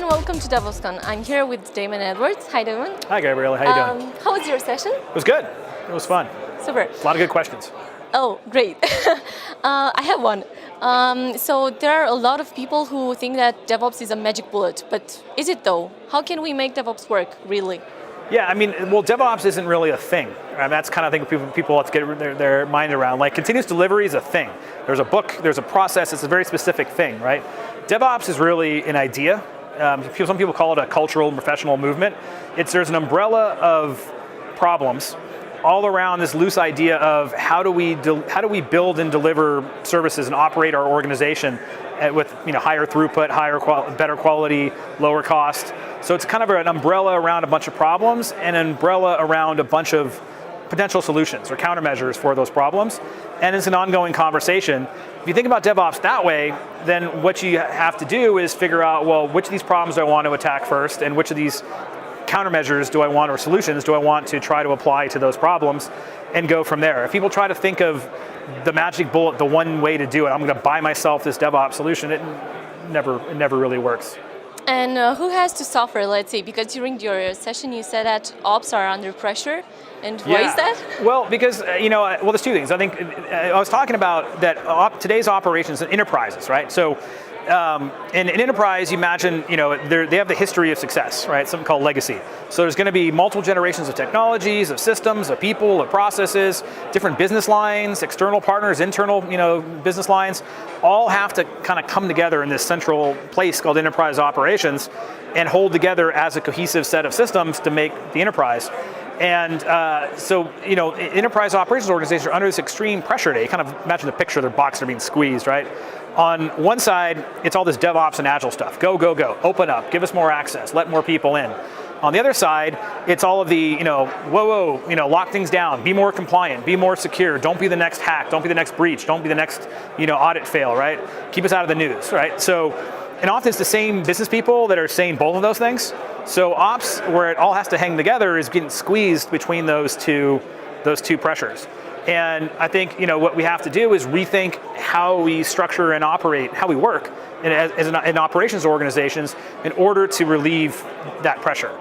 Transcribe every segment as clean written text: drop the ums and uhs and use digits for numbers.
and welcome to DevOpsCon. I'm here with Damon Edwards. Hi, Damon. Hi, Gabriella. How you doing? How was your session? It was good. It was fun. Super. A lot of good questions. Oh, great. I have one. So there are a lot of people who think that DevOps is a magic bullet, but is it though? How can we make DevOps work, really? Yeah, I mean, well, DevOps isn't really a thing. That's kind of thing people have to get their mind around. Like, continuous delivery is a thing. There's a book, there's a process, it's a very specific thing, right? DevOps is really an idea. Some people call it a cultural and professional movement. There's an umbrella of problems all around this loose idea of how do we build and deliver services and operate our organization with higher throughput, better quality, lower cost. So it's kind of an umbrella around a bunch of problems and an umbrella around a bunch of potential solutions or countermeasures for those problems. And it's an ongoing conversation. If you think about DevOps that way, then what you have to do is figure out, well, which of these problems do I want to attack first, and which of these countermeasures do I want, or solutions do I want to try to apply to those problems, and go from there. If people try to think of the magic bullet, the one way to do it, I'm going to buy myself this DevOps solution, it never really works. And who has to suffer, let's say, because during your session you said that ops are under pressure, and why is that? Well, because, there's two things. I think I was talking about that today's operations and enterprises, right? So in an enterprise, you imagine, they have the history of success, right? Something called legacy. So there's going to be multiple generations of technologies, of systems, of people, of processes, different business lines, external partners, internal, business lines, all have to kind of come together in this central place called enterprise operations and hold together as a cohesive set of systems to make the enterprise. And enterprise operations organizations are under this extreme pressure today. You kind of imagine the picture, their box are being squeezed, right? On one side, it's all this DevOps and Agile stuff. Go, go, go, open up, give us more access, let more people in. On the other side, it's all of the, lock things down, be more compliant, be more secure, don't be the next hack, don't be the next breach, don't be the next, audit fail, right? Keep us out of the news, right? So, and often it's the same business people that are saying both of those things. So ops, where it all has to hang together, is getting squeezed between those two pressures. And I think what we have to do is rethink how we structure and operate, how we work in operations organizations in order to relieve that pressure.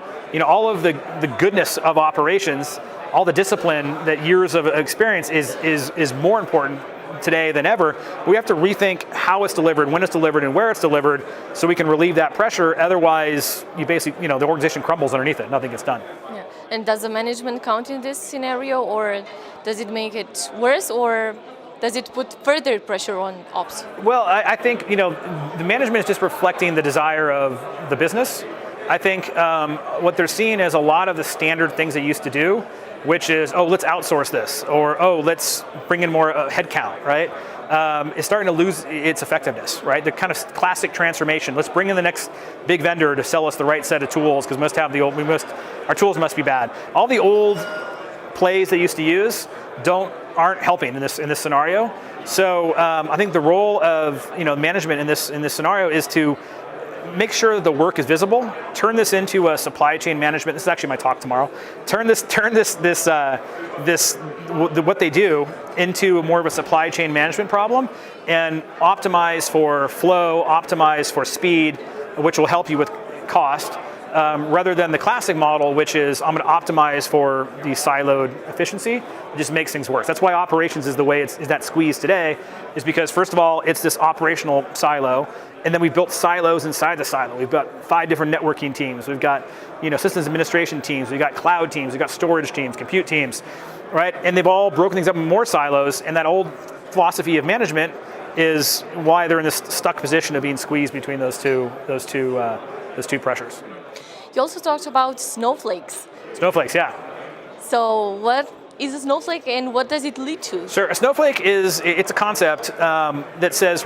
All of the goodness of operations, all the discipline that years of experience is more important today than ever. We have to rethink how it's delivered, when it's delivered, and where it's delivered, so we can relieve that pressure. Otherwise, you basically, the organization crumbles underneath it. Nothing gets done. Yeah. And does the management count in this scenario, or does it make it worse, or does it put further pressure on ops? Well, I think the management is just reflecting the desire of the business. I think what they're seeing is a lot of the standard things they used to do, which is, let's outsource this, or let's bring in more headcount, right? It's starting to lose its effectiveness, right? The kind of classic transformation. Let's bring in the next big vendor to sell us the right set of tools, because our tools must be bad. All the old plays they used to use aren't helping in this scenario. So I think the role of management in this scenario is to make sure the work is visible. Turn this into a supply chain management. This is actually my talk tomorrow. Turn what they do into more of a supply chain management problem, and optimize for flow, optimize for speed, which will help you with cost, rather than the classic model, which is I'm going to optimize for the siloed efficiency. It just makes things worse. That's why operations is the way is that squeeze today, is because first of all, it's this operational silo. And then we've built silos inside the silo. We've got 5 different networking teams. We've got systems administration teams. We've got cloud teams. We've got storage teams, compute teams, right? And they've all broken things up in more silos. And that old philosophy of management is why they're in this stuck position of being squeezed between those two pressures. You also talked about snowflakes. Snowflakes, yeah. So what is a snowflake, and what does it lead to? Sure. A snowflake it's a concept that says,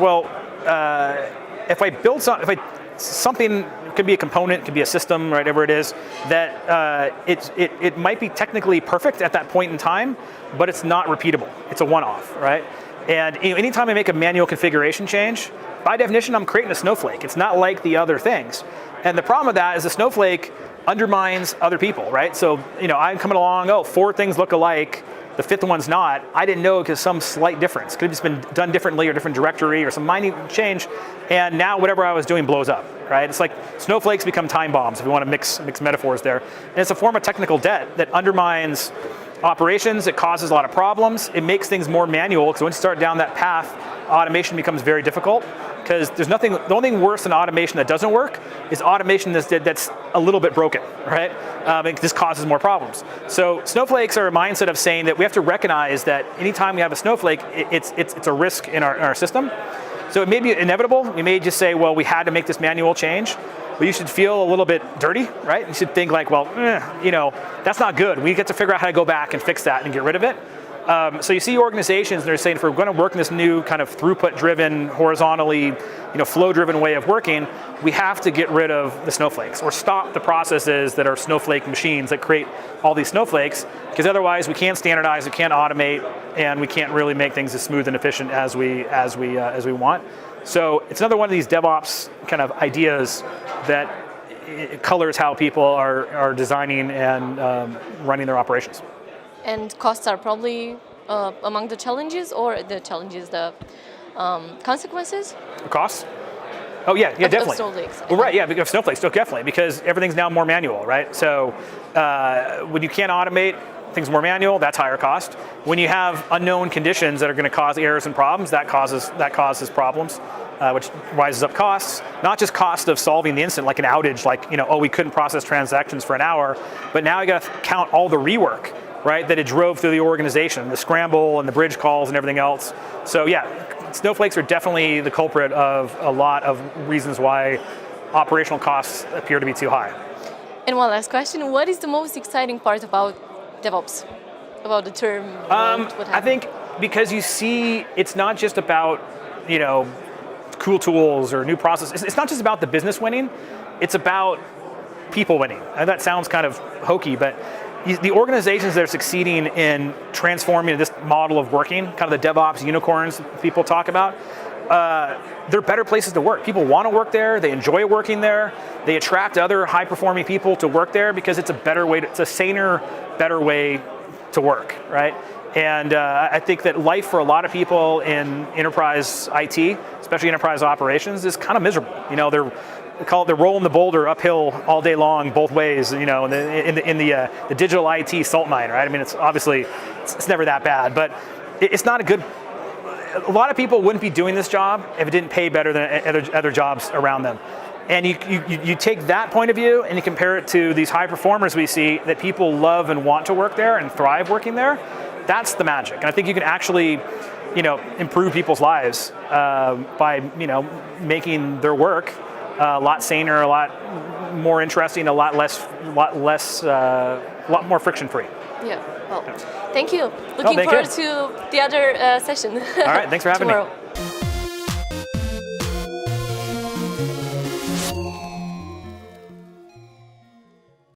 if I build something, it could be a component, it could be a system, right, whatever it is, that it might be technically perfect at that point in time, but it's not repeatable. It's a one-off, right? And anytime I make a manual configuration change, by definition, I'm creating a snowflake. It's not like the other things. And the problem with that is the snowflake undermines other people, right? So, I'm coming along, 4 things look alike, the fifth one's not, I didn't know because some slight difference. Could have just been done differently or different directory or some minute change, and now whatever I was doing blows up, right? It's like snowflakes become time bombs, if you want to mix metaphors there. And it's a form of technical debt that undermines operations, it causes a lot of problems, it makes things more manual, because once you start down that path, automation becomes very difficult, because there's nothing, the only thing worse than automation that doesn't work is automation that's a little bit broken, right? This causes more problems. So snowflakes are a mindset of saying that we have to recognize that anytime we have a snowflake, it's a risk in our system. So it may be inevitable. We may just say, well, we had to make this manual change, but you should feel a little bit dirty, right? You should think like, well, that's not good. We get to figure out how to go back and fix that and get rid of it. So you see organizations that are saying, if we're going to work in this new kind of throughput-driven, horizontally, flow-driven way of working, we have to get rid of the snowflakes or stop the processes that are snowflake machines that create all these snowflakes, because otherwise we can't standardize, we can't automate, and we can't really make things as smooth and efficient as we want. So it's another one of these DevOps kind of ideas that it colors how people are designing and running their operations. And costs are probably among the challenges, or the consequences? Costs? Oh yeah, definitely. Of Snowflakes. Well, right, yeah, because of Snowflakes, definitely, because everything's now more manual, right? So when you can't automate, things more manual, that's higher cost. When you have unknown conditions that are going to cause errors and problems, that causes problems, which rises up costs. Not just cost of solving the incident, like an outage, like we couldn't process transactions for an hour, but now you got to count all the rework, right, that it drove through the organization, the scramble and the bridge calls and everything else. So yeah, snowflakes are definitely the culprit of a lot of reasons why operational costs appear to be too high. And one last question, what is the most exciting part about DevOps, about the term? I think because you see, it's not just about, cool tools or new processes. It's not just about the business winning, it's about people winning. And that sounds kind of hokey, but the organizations that are succeeding in transforming this model of working, kind of the DevOps unicorns people talk about, they're better places to work. People want to work there, they enjoy working there, they attract other high-performing people to work there because it's a better way, it's a saner, better way to work, right? And I think that life for a lot of people in enterprise IT, especially enterprise operations, is kind of miserable. They're rolling the boulder uphill all day long, both ways. In the digital IT salt mine, right? I mean, it's obviously it's never that bad, but it's not a good. A lot of people wouldn't be doing this job if it didn't pay better than other jobs around them. And you take that point of view and you compare it to these high performers we see that people love and want to work there and thrive working there. That's the magic. And I think you can actually, improve people's lives by, making their work a lot saner, a lot more interesting, a lot more friction-free. Yeah. Well, thank you. Looking forward to the other session. All right. Thanks for having me.